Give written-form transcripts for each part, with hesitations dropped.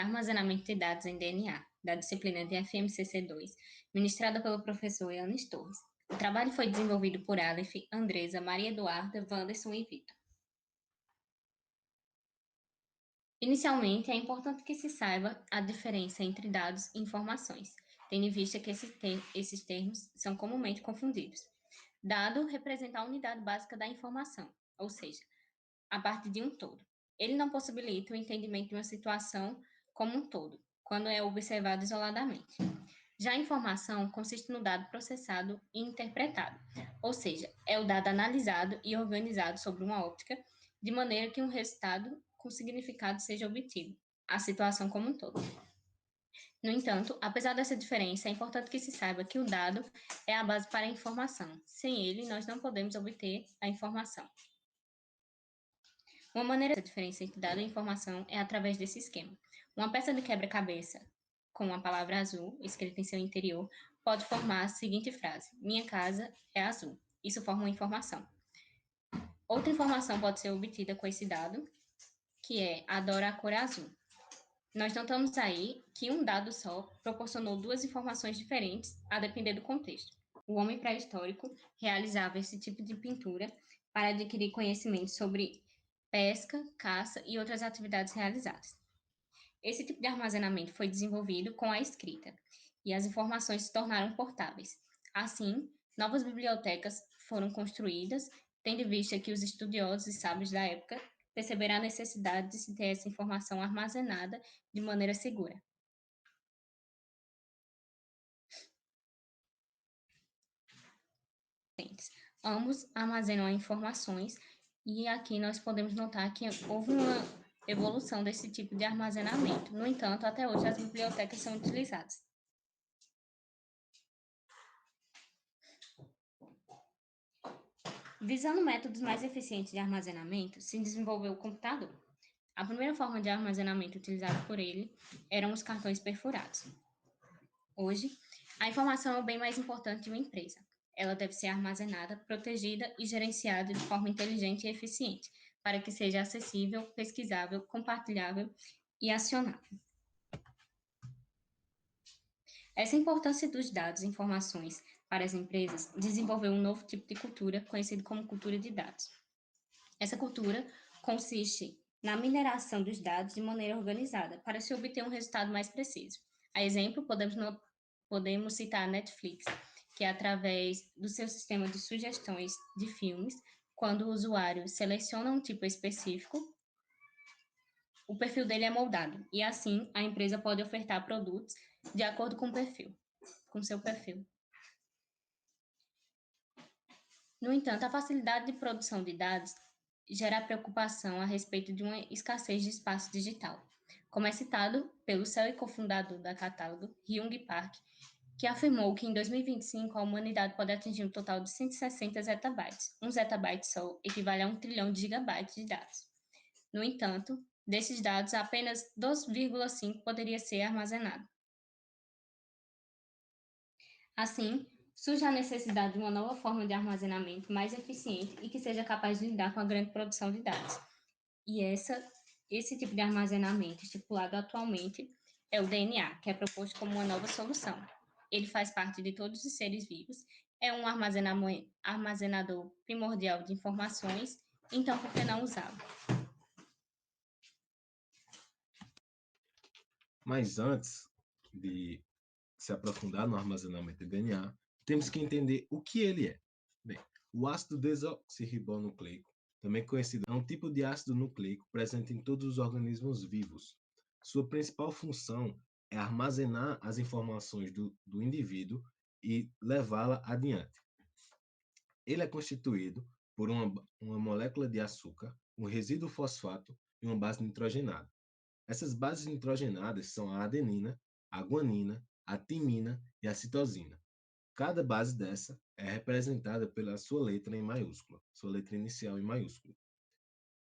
Armazenamento de dados em DNA, da disciplina de FMCC2, ministrada pelo professor Yanis Torres. O trabalho foi desenvolvido por Aleph, Andresa, Maria Eduarda, Wanderson e Vitor. Inicialmente, é importante que se saiba a diferença entre dados e informações, tendo em vista que esses termos são comumente confundidos. Dado representa a unidade básica da informação, ou seja, a parte de um todo. Ele não possibilita o entendimento de uma situação como um todo, quando é observado isoladamente. Já a informação consiste no dado processado e interpretado, ou seja, é o dado analisado e organizado sobre uma óptica, de maneira que um resultado com significado seja obtido, a situação como um todo. No entanto, apesar dessa diferença, é importante que se saiba que o dado é a base para a informação. Sem ele, nós não podemos obter a informação. Uma maneira de diferença entre dado e informação é através desse esquema. Uma peça de quebra-cabeça com uma palavra azul escrita em seu interior pode formar a seguinte frase: minha casa é azul. Isso forma uma informação. Outra informação pode ser obtida com esse dado, que é adoro a cor azul. Nós notamos aí que um dado só proporcionou duas informações diferentes a depender do contexto. O homem pré-histórico realizava esse tipo de pintura para adquirir conhecimento sobre pesca, caça e outras atividades realizadas. Esse tipo de armazenamento foi desenvolvido com a escrita, e as informações se tornaram portáveis. Assim, novas bibliotecas foram construídas, tendo em vista que os estudiosos e sábios da época perceberam a necessidade de se ter essa informação armazenada de maneira segura. Ambos armazenam informações, e aqui nós podemos notar que houve uma evolução desse tipo de armazenamento. No entanto, até hoje as bibliotecas são utilizadas. Visando métodos mais eficientes de armazenamento, se desenvolveu o computador. A primeira forma de armazenamento utilizada por ele eram os cartões perfurados. Hoje, a informação é o bem mais importante de uma empresa. Ela deve ser armazenada, protegida e gerenciada de forma inteligente e eficiente, para que seja acessível, pesquisável, compartilhável e acionável. Essa importância dos dados e informações para as empresas desenvolveu um novo tipo de cultura, conhecido como cultura de dados. Essa cultura consiste na mineração dos dados de maneira organizada, para se obter um resultado mais preciso. A exemplo, podemos citar a Netflix, que através do seu sistema de sugestões de filmes, quando o usuário seleciona um tipo específico, o perfil dele é moldado, e assim a empresa pode ofertar produtos de acordo com seu perfil. No entanto, a facilidade de produção de dados gera preocupação a respeito de uma escassez de espaço digital, como é citado pelo CEO e cofundador da Catálogo, Hyung Park, que afirmou que em 2025 a humanidade pode atingir um total de 160 zettabytes. Um zettabyte só equivale a 1 trilhão de gigabytes de dados. No entanto, desses dados, apenas 2,5 poderia ser armazenado. Assim, surge a necessidade de uma nova forma de armazenamento mais eficiente e que seja capaz de lidar com a grande produção de dados. E esse tipo de armazenamento estipulado atualmente é o DNA, que é proposto como uma nova solução. Ele faz parte de todos os seres vivos, é um armazenador primordial de informações, então por que não usá-lo? Mas antes de se aprofundar no armazenamento de DNA, temos que entender o que ele é. Bem, o ácido desoxirribonucleico, também conhecido, é um tipo de ácido nucleico presente em todos os organismos vivos. Sua principal função é armazenar as informações do indivíduo e levá-la adiante. Ele é constituído por uma molécula de açúcar, um resíduo fosfato e uma base nitrogenada. Essas bases nitrogenadas são a adenina, a guanina, a timina e a citosina. Cada base dessa é representada pela sua letra em maiúscula, sua letra inicial em maiúscula.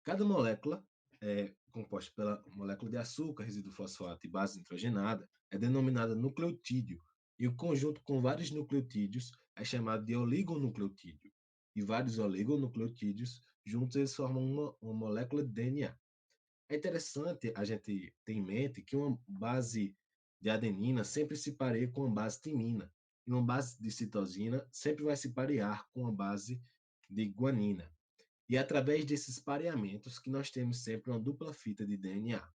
Cada molécula é composta pela molécula de açúcar, resíduo fosfato e base nitrogenada, é denominada nucleotídeo, e o conjunto com vários nucleotídeos é chamado de oligonucleotídeo. E vários oligonucleotídeos juntos eles formam uma molécula de DNA. É interessante a gente ter em mente que uma base de adenina sempre se pareia com uma base timina, e uma base de citosina sempre vai se parear com a base de guanina. E é através desses pareamentos que nós temos sempre uma dupla fita de DNA.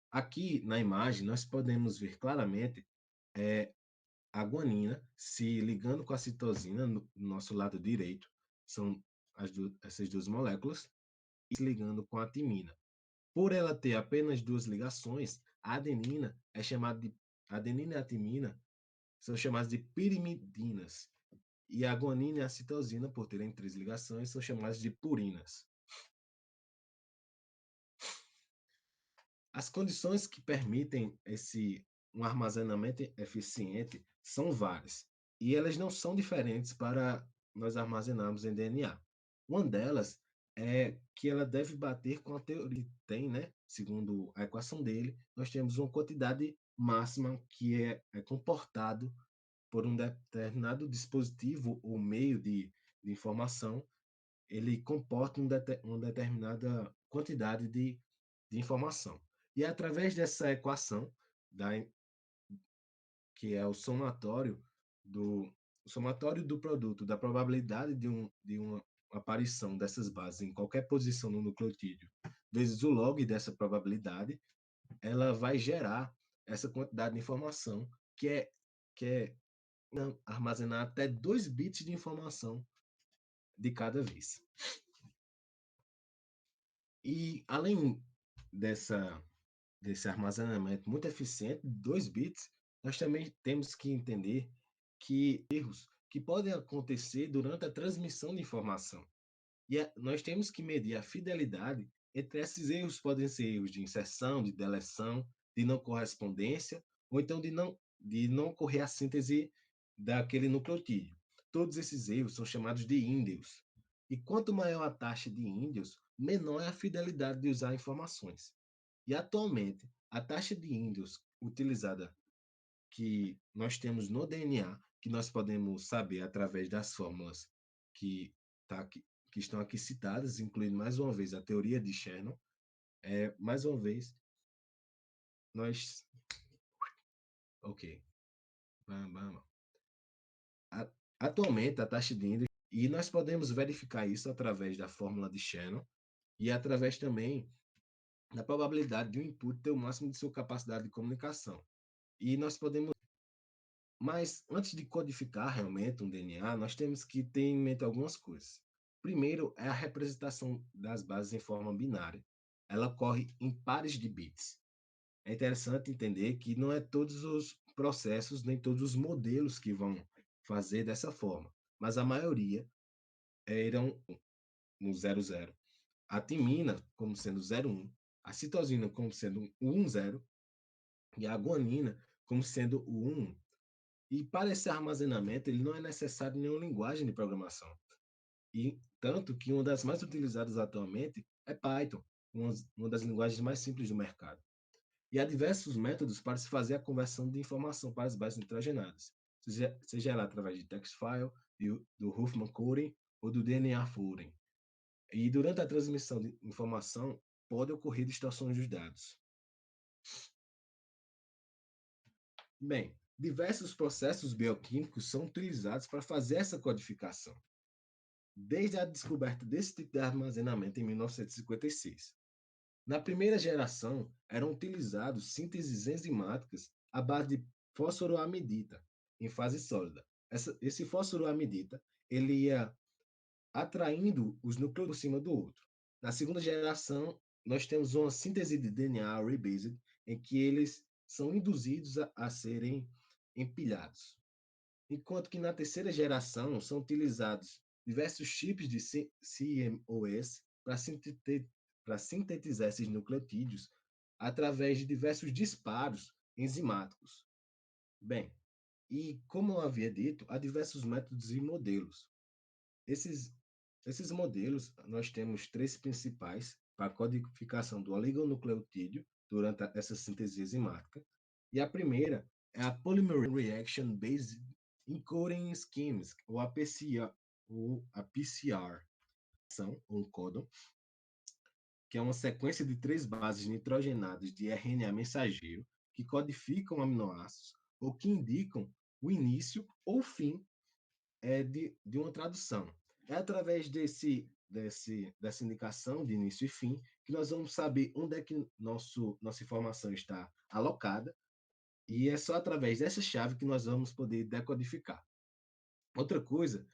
Aqui na imagem nós podemos ver claramente a guanina se ligando com a citosina no nosso lado direito, são essas duas moléculas, e se ligando com a timina. Por ela ter apenas duas ligações, a adenina é chamada de adenina e a timina são chamadas de pirimidinas, e a guanina e a citosina, por terem três ligações, são chamadas de purinas. As condições que permitem um armazenamento eficiente são várias, e elas não são diferentes para nós armazenarmos em DNA. Uma delas é que ela deve bater com a teoria que tem, né? Segundo a equação dele, nós temos uma quantidade máxima que é comportado por um determinado dispositivo ou meio de informação, ele comporta uma determinada quantidade de informação. E é através dessa equação, que é o somatório do produto, da probabilidade de uma aparição dessas bases em qualquer posição no nucleotídeo, vezes o log dessa probabilidade, ela vai gerar essa quantidade de informação que é armazenar até 2 bits de informação de cada vez. E além dessa desse armazenamento muito eficiente, 2 bits, nós também temos que entender que erros que podem acontecer durante a transmissão de informação. E nós temos que medir a fidelidade entre esses erros. Podem ser erros de inserção, de deleção, de não correspondência, ou então de não ocorrer a síntese daquele nucleotídeo. Todos esses erros são chamados de índios. E quanto maior a taxa de índios, menor é a fidelidade de usar informações. E atualmente, a taxa de índios utilizada que nós temos no DNA, que nós podemos saber através das fórmulas que, tá aqui, que estão aqui citadas, incluindo mais uma vez a teoria de Shannon, mais uma vez, nós. Ok. Atualmente, a taxa de índice, e nós podemos verificar isso através da fórmula de Shannon e através também da probabilidade de um input ter o máximo de sua capacidade de comunicação. E nós podemos. Mas antes de codificar realmente um DNA, nós temos que ter em mente algumas coisas. Primeiro é a representação das bases em forma binária. Ela ocorre em pares de bits. É interessante entender que não é todos os processos, nem todos os modelos que vão fazer dessa forma, mas a maioria irão no 00. A timina como sendo 01, a citosina como sendo o 10 e a guanina como sendo o 11. E para esse armazenamento, ele não é necessário nenhuma linguagem de programação. E tanto que uma das mais utilizadas atualmente é Python, uma das linguagens mais simples do mercado. E há diversos métodos para se fazer a conversão de informação para as bases nitrogenadas, seja ela através de text file, do Huffman coding ou do DNA folding. E durante a transmissão de informação, pode ocorrer distorções dos dados. Bem, diversos processos bioquímicos são utilizados para fazer essa codificação, desde a descoberta desse tipo de armazenamento em 1956. Na primeira geração, eram utilizados sínteses enzimáticas à base de fosforoamidita, em fase sólida. Esse fosforoamidita ele ia atraindo os núcleos por cima do outro. Na segunda geração, nós temos uma síntese de DNA rebased, em que eles são induzidos a serem empilhados. Enquanto que na terceira geração são utilizados diversos chips de CMOS para sintetizar esses nucleotídeos através de diversos disparos enzimáticos. Bem, e como eu havia dito, há diversos métodos e modelos. Esses modelos, nós temos três principais para a codificação do oligonucleotídeo durante essa síntese enzimática. E a primeira é a Polymer Reaction Based Encoding Schemes, ou a PCR. ou um códon, que é uma sequência de 3 bases nitrogenadas de RNA mensageiro que codificam aminoácidos ou que indicam o início ou fim de uma tradução. É através dessa indicação de início e fim que nós vamos saber onde é que nossa informação está alocada, e é só através dessa chave que nós vamos poder decodificar. Outra coisa,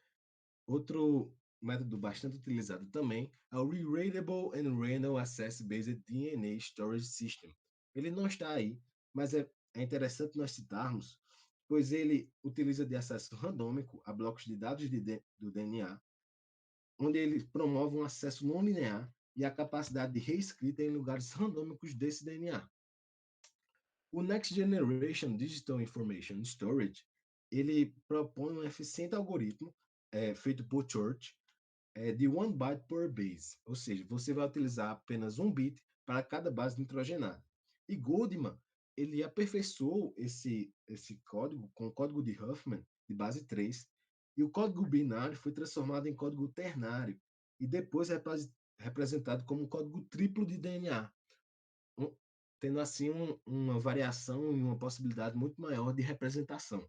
outro método bastante utilizado também é o Rereadable and Random Access Based DNA Storage System. Ele não está aí, mas é interessante nós citarmos, pois ele utiliza de acesso randômico a blocos de dados do DNA, onde ele promove um acesso não linear e a capacidade de reescrita em lugares randômicos desse DNA. O Next Generation Digital Information Storage, ele propõe um eficiente algoritmo feito por Church, de 1 byte per base, ou seja, você vai utilizar apenas 1 bit para cada base nitrogenada. E Goldman, ele aperfeiçoou esse código com o código de Huffman, de base 3, e o código binário foi transformado em código ternário, e depois representado como um código triplo de DNA, tendo assim uma variação e uma possibilidade muito maior de representação.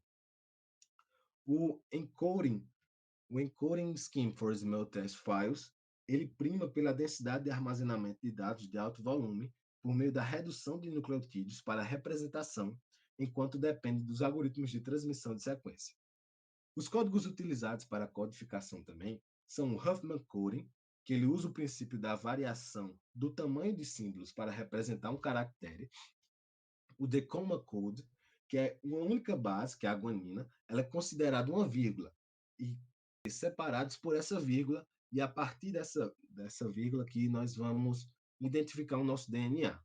O encoding scheme for small test files, ele prima pela densidade de armazenamento de dados de alto volume por meio da redução de nucleotídeos para representação, enquanto depende dos algoritmos de transmissão de sequência. Os códigos utilizados para codificação também são o Huffman Coding, que ele usa o princípio da variação do tamanho de símbolos para representar um caractere, o Decoma Code, que é uma única base, que é a guanina, ela é considerada uma vírgula, e separados por essa vírgula, e a partir dessa vírgula que nós vamos identificar o nosso DNA,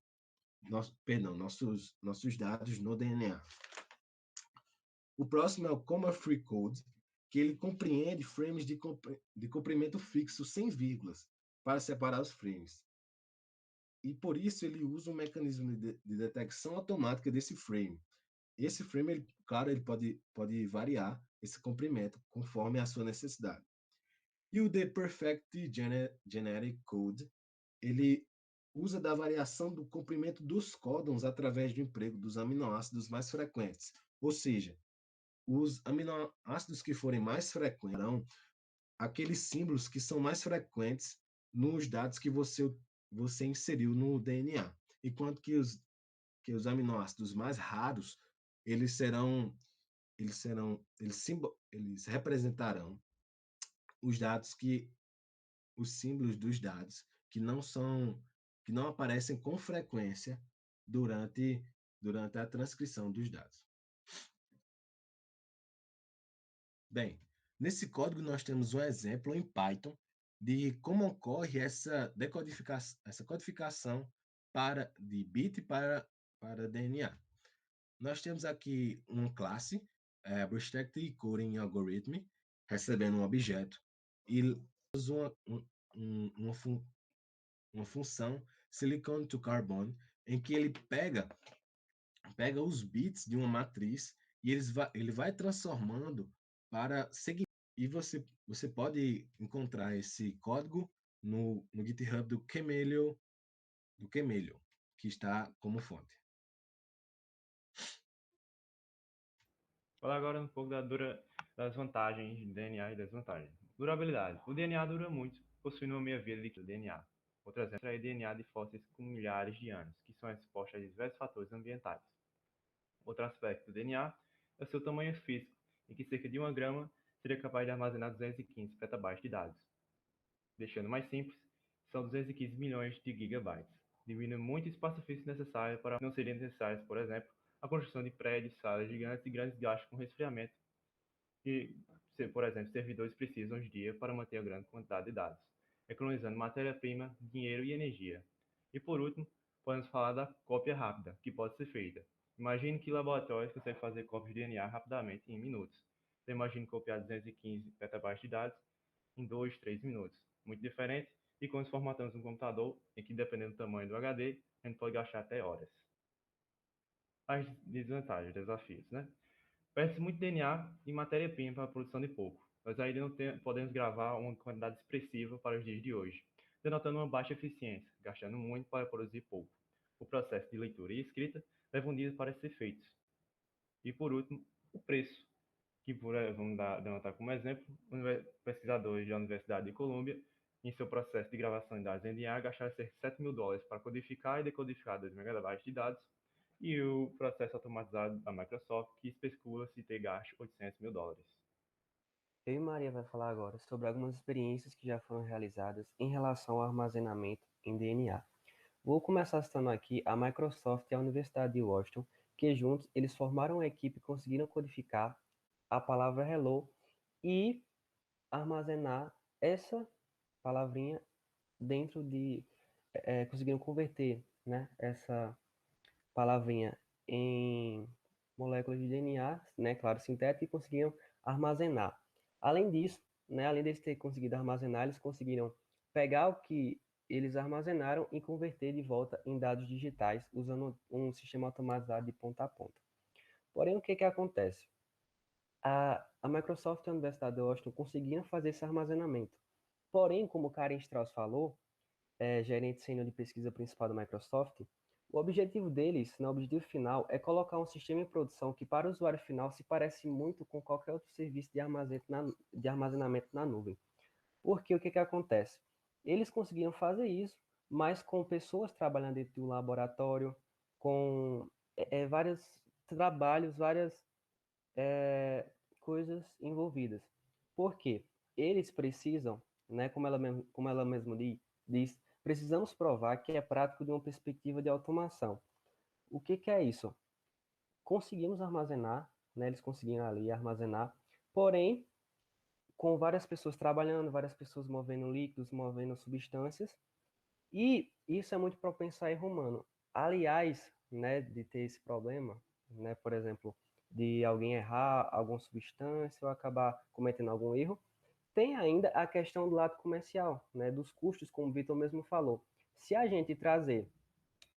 nossos dados no DNA. O próximo é o Comma Free Code, que ele compreende frames de comprimento fixo sem vírgulas para separar os frames. E por isso ele usa um mecanismo de detecção automática desse frame. Esse frame, ele pode variar esse comprimento conforme a sua necessidade. E o The Perfect Genetic Code, ele usa da variação do comprimento dos códons através do emprego dos aminoácidos mais frequentes. Ou seja, os aminoácidos que forem mais frequentes serão aqueles símbolos que são mais frequentes nos dados que você inseriu no DNA. Enquanto que os aminoácidos mais raros, eles representarão os símbolos dos dados que não aparecem com frequência durante a transcrição dos dados. Bem, nesse código nós temos um exemplo em Python de como ocorre essa codificação de bit para DNA. Nós temos aqui uma classe, Restricted Coding Algorithm, recebendo um objeto, e temos uma função silicon to carbon, em que ele pega os bits de uma matriz e ele vai transformando para segmentar. E você pode encontrar esse código no GitHub do Chemelio, que está como fonte. Falar agora um pouco das vantagens de DNA e desvantagens. Durabilidade. O DNA dura muito, possuindo uma meia-vida líquida do DNA. Outro exemplo é o DNA de fósseis com milhares de anos, que são expostos a diversos fatores ambientais. Outro aspecto do DNA é o seu tamanho físico, em que cerca de 1 grama seria capaz de armazenar 215 petabytes de dados. Deixando mais simples, são 215 milhões de gigabytes, diminuindo muito o espaço físico necessário para não seriam necessários, por exemplo, a construção de prédios, salas gigantes e grandes gastos com resfriamento, que, por exemplo, servidores precisam hoje em dia para manter a grande quantidade de dados, economizando matéria-prima, dinheiro e energia. E por último, podemos falar da cópia rápida, que pode ser feita. Imagine que laboratórios conseguem fazer cópias de DNA rapidamente em minutos. Então, imagine copiar 215 petabytes de dados em 2, 3 minutos. Muito diferente de quando formatamos um computador, em que, dependendo do tamanho do HD, a gente pode gastar até horas. As desvantagens, desafios, né? Perde-se muito DNA e matéria-prima para a produção de pouco. nós ainda não podemos gravar uma quantidade expressiva para os dias de hoje, denotando uma baixa eficiência, gastando muito para produzir pouco. O processo de leitura e escrita leva um dia para ser feito. E, por último, o preço, que vamos denotar como exemplo, pesquisadores da Universidade de Colômbia, em seu processo de gravação de dados em DNA, gastaram cerca de $7.000 para codificar e decodificar 2 megabytes de dados, e o processo automatizado da Microsoft, que especula-se ter gasto $800.000. Eu e Maria vai falar agora sobre algumas experiências que já foram realizadas em relação ao armazenamento em DNA. Vou começar citando aqui a Microsoft e a Universidade de Washington, que juntos eles formaram uma equipe e conseguiram codificar a palavra hello e armazenar essa palavrinha dentro de... conseguiram converter, né, essa palavrinha em moléculas de DNA, né, claro, sintético, e conseguiram armazenar. Além disso, né, além deles terem conseguido armazenar, eles conseguiram pegar o que eles armazenaram e converter de volta em dados digitais usando um sistema automatizado de ponta a ponta. Porém, o que que acontece? A Microsoft e a Universidade de Washington conseguiram fazer esse armazenamento. Porém, como o Karen Strauss falou, gerente sênior de pesquisa principal da Microsoft, o objetivo deles, o objetivo final, é colocar um sistema em produção que para o usuário final se parece muito com qualquer outro serviço de armazenamento na nuvem. Porque o que que acontece? Eles conseguiram fazer isso, mas com pessoas trabalhando dentro de um laboratório, com vários trabalhos, várias coisas envolvidas. Por quê? Eles precisam, né, como ela mesma diz, precisamos provar que é prático de uma perspectiva de automação. O que que é isso? Conseguimos armazenar, né, eles conseguiram ali armazenar, porém, com várias pessoas trabalhando, várias pessoas movendo líquidos, movendo substâncias, e isso é muito propenso a erro humano. Aliás, né, de ter esse problema, né, por exemplo, de alguém errar alguma substância ou acabar cometendo algum erro, tem ainda a questão do lado comercial, né, dos custos, como o Vitor mesmo falou. Se a gente trazer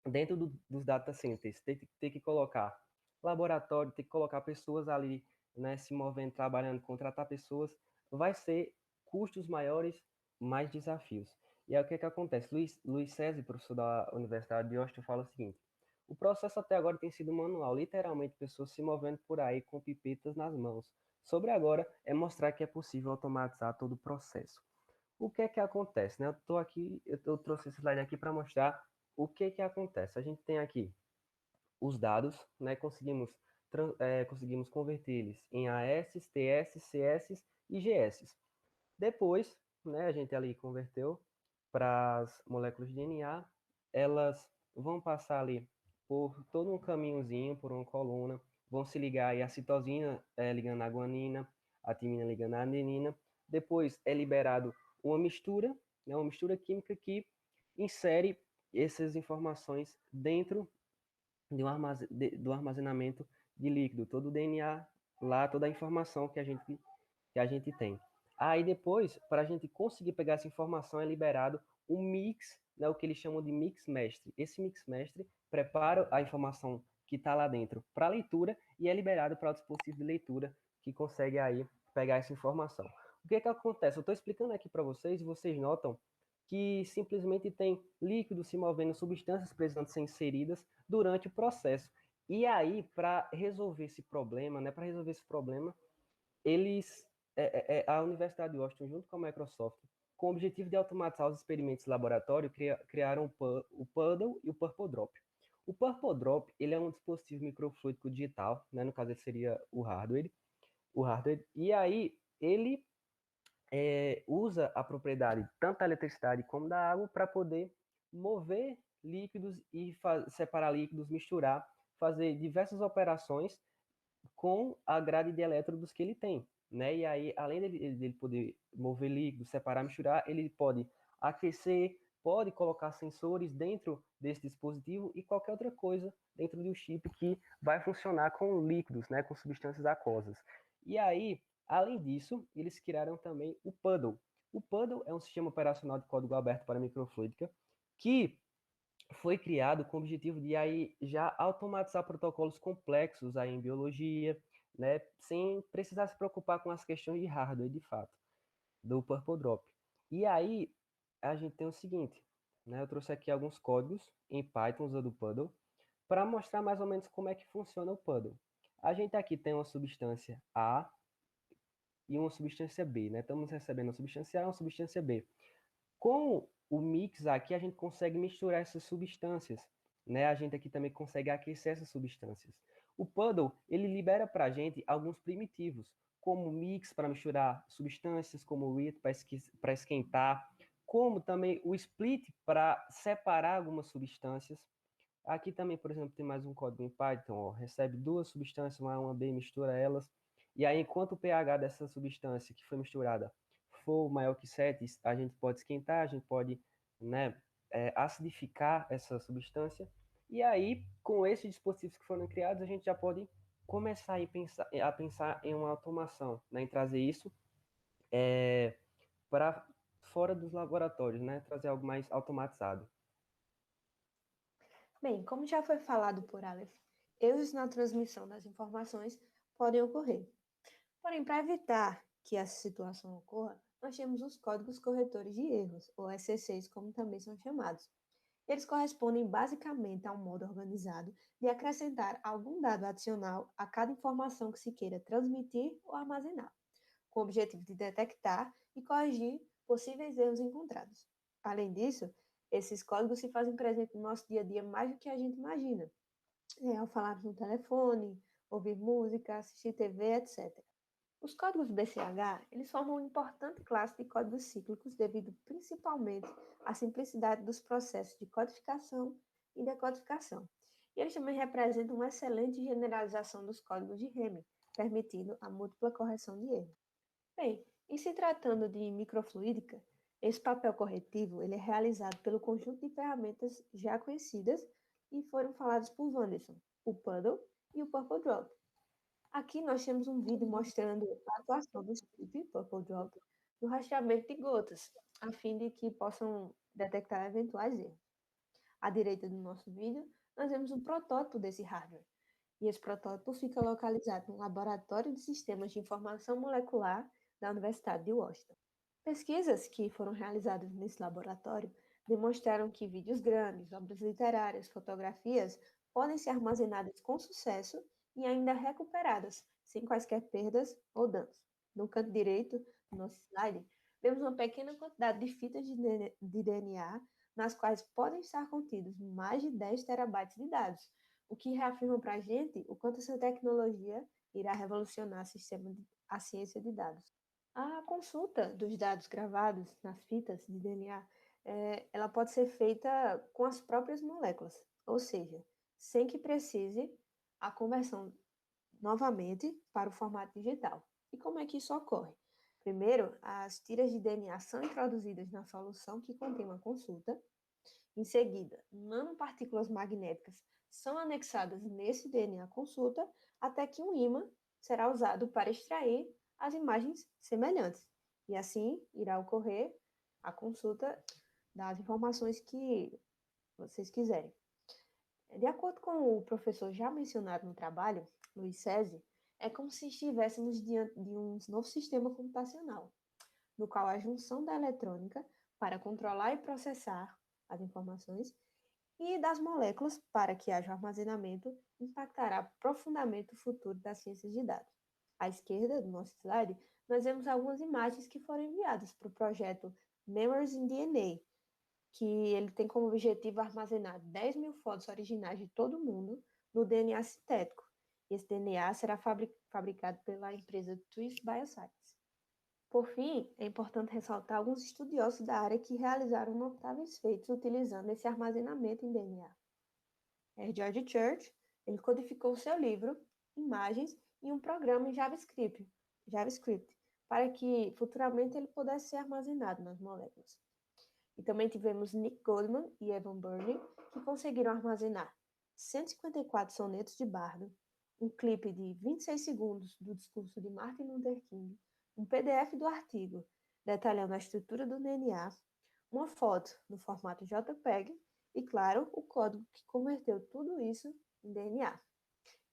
dentro dos data centers, ter que colocar laboratório, ter que colocar pessoas ali, né, se movendo, trabalhando, contratar pessoas, vai ser custos maiores, mais desafios. E aí o que que acontece? Luiz César, professor da Universidade de Austin, fala o seguinte: o processo até agora tem sido manual, literalmente pessoas se movendo por aí com pipetas nas mãos. Sobre agora é mostrar que é possível automatizar todo o processo. O que é que acontece, né? Eu trouxe esse slide aqui para mostrar o que é que acontece. A gente tem aqui os dados, né? Conseguimos converter eles em AS, TS, CS e GS. Depois, né, a gente ali converteu para as moléculas de DNA, elas vão passar ali por todo um caminhozinho, por uma coluna, vão se ligar aí a citosina ligando a guanina, a timina ligando a adenina. Depois é liberado uma mistura, né, uma mistura química que insere essas informações dentro do armazenamento de líquido, todo o DNA lá, toda a informação que a gente tem. Aí depois, para a gente conseguir pegar essa informação, é liberado um mix, né, o que eles chamam de mix mestre. Esse mix mestre prepara a informação que está lá dentro para leitura e é liberado para o dispositivo de leitura que consegue aí pegar essa informação. O que que acontece? Eu estou explicando aqui para vocês e vocês notam que simplesmente tem líquido se movendo, substâncias precisando ser inseridas durante o processo. E aí, para resolver esse problema, né, eles, a Universidade de Washington, junto com a Microsoft, com o objetivo de automatizar os experimentos de laboratório, criaram o Puddle e o Purple Drop. O Purple Drop ele é um dispositivo microfluídico digital, né, no caso ele seria o hardware, e aí ele usa a propriedade tanto da eletricidade como da água para poder mover líquidos e separar líquidos, misturar, fazer diversas operações com a grade de elétrodos que ele tem, né? E aí, além dele poder mover líquidos, separar, misturar, ele pode aquecer, pode colocar sensores dentro desse dispositivo e qualquer outra coisa dentro do chip que vai funcionar com líquidos, né? Com substâncias aquosas. E aí, além disso, eles criaram também o Puddle. O Puddle é um sistema operacional de código aberto para microfluídica que foi criado com o objetivo de aí já automatizar protocolos complexos aí em biologia, né, sem precisar se preocupar com as questões de hardware, de fato, do Purple Drop. E aí, a gente tem o seguinte, né, eu trouxe aqui alguns códigos em Python usando o Puddle, para mostrar mais ou menos como é que funciona o Puddle. A gente aqui tem uma substância A e uma substância B, né? Estamos recebendo uma substância A e uma substância B. Com o mix aqui, a gente consegue misturar essas substâncias, né? A gente aqui também consegue aquecer essas substâncias. O Puddle, ele libera para a gente alguns primitivos, como mix para misturar substâncias, como o with para esquentar, como também o split para separar algumas substâncias. Aqui também, por exemplo, tem mais um código em Python, ó, recebe duas substâncias, uma A, uma B, mistura elas, e aí enquanto o pH dessa substância que foi misturada for maior que 7, a gente pode esquentar, a gente pode, né, acidificar essa substância, e aí, com esses dispositivos que foram criados, a gente já pode começar a pensar em uma automação, né, em trazer isso para fora dos laboratórios, né, trazer algo mais automatizado. Bem, como já foi falado por Aleph, erros na transmissão das informações podem ocorrer. Porém, para evitar que essa situação ocorra, nós temos os códigos corretores de erros, ou SCCs, como também são chamados. Eles correspondem basicamente a um modo organizado de acrescentar algum dado adicional a cada informação que se queira transmitir ou armazenar, com o objetivo de detectar e corrigir possíveis erros encontrados. Além disso, esses códigos se fazem presente no nosso dia a dia mais do que a gente imagina, ao falar no telefone, ouvir música, assistir TV, etc. Os códigos BCH, eles formam uma importante classe de códigos cíclicos devido principalmente à simplicidade dos processos de codificação e decodificação. E eles também representam uma excelente generalização dos códigos de Hamming, permitindo a múltipla correção de erros. Bem, em se tratando de microfluídica, esse papel corretivo ele é realizado pelo conjunto de ferramentas já conhecidas e foram faladas por Wanderson, o Puddle e o Purple Drop. Aqui nós temos um vídeo mostrando a atuação do chip Purple Drop no rastreamento de gotas, a fim de que possam detectar eventuais erros. À direita do nosso vídeo, nós vemos um protótipo desse hardware. E esse protótipo fica localizado no Laboratório de Sistemas de Informação Molecular da Universidade de Washington. Pesquisas que foram realizadas nesse laboratório demonstraram que vídeos grandes, obras literárias, fotografias podem ser armazenadas com sucesso e ainda recuperadas, sem quaisquer perdas ou danos. No canto direito do nosso slide, vemos uma pequena quantidade de fitas de DNA, nas quais podem estar contidos mais de 10 terabytes de dados, o que reafirma para a gente o quanto essa tecnologia irá revolucionar a ciência de dados. A consulta dos dados gravados nas fitas de DNA, ela pode ser feita com as próprias moléculas, ou seja, sem que precise a conversão novamente para o formato digital. E como é que isso ocorre? Primeiro, as tiras de DNA são introduzidas na solução que contém uma consulta. Em seguida, nanopartículas magnéticas são anexadas nesse DNA consulta até que um ímã será usado para extrair as imagens semelhantes. E assim irá ocorrer a consulta das informações que vocês quiserem. De acordo com o professor já mencionado no trabalho, Luiz César, é como se estivéssemos diante de um novo sistema computacional, no qual a junção da eletrônica para controlar e processar as informações e das moléculas para que haja armazenamento impactará profundamente o futuro das ciências de dados. À esquerda do nosso slide, nós vemos algumas imagens que foram enviadas para o projeto Memories in DNA, que ele tem como objetivo armazenar 10 mil fotos originais de todo mundo no DNA sintético. Esse DNA será fabricado pela empresa Twist Bioscience. Por fim, é importante ressaltar alguns estudiosos da área que realizaram notáveis feitos utilizando esse armazenamento em DNA. George Church, ele codificou seu livro, imagens e um programa em JavaScript, para que futuramente ele pudesse ser armazenado nas moléculas. E também tivemos Nick Goldman e Evan Burney, que conseguiram armazenar 154 sonetos de Bardo, um clipe de 26 segundos do discurso de Martin Luther King, um PDF do artigo detalhando a estrutura do DNA, uma foto no formato JPEG e, claro, o código que converteu tudo isso em DNA.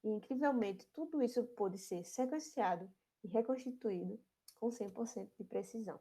E, incrivelmente, tudo isso pôde ser sequenciado e reconstituído com 100% de precisão.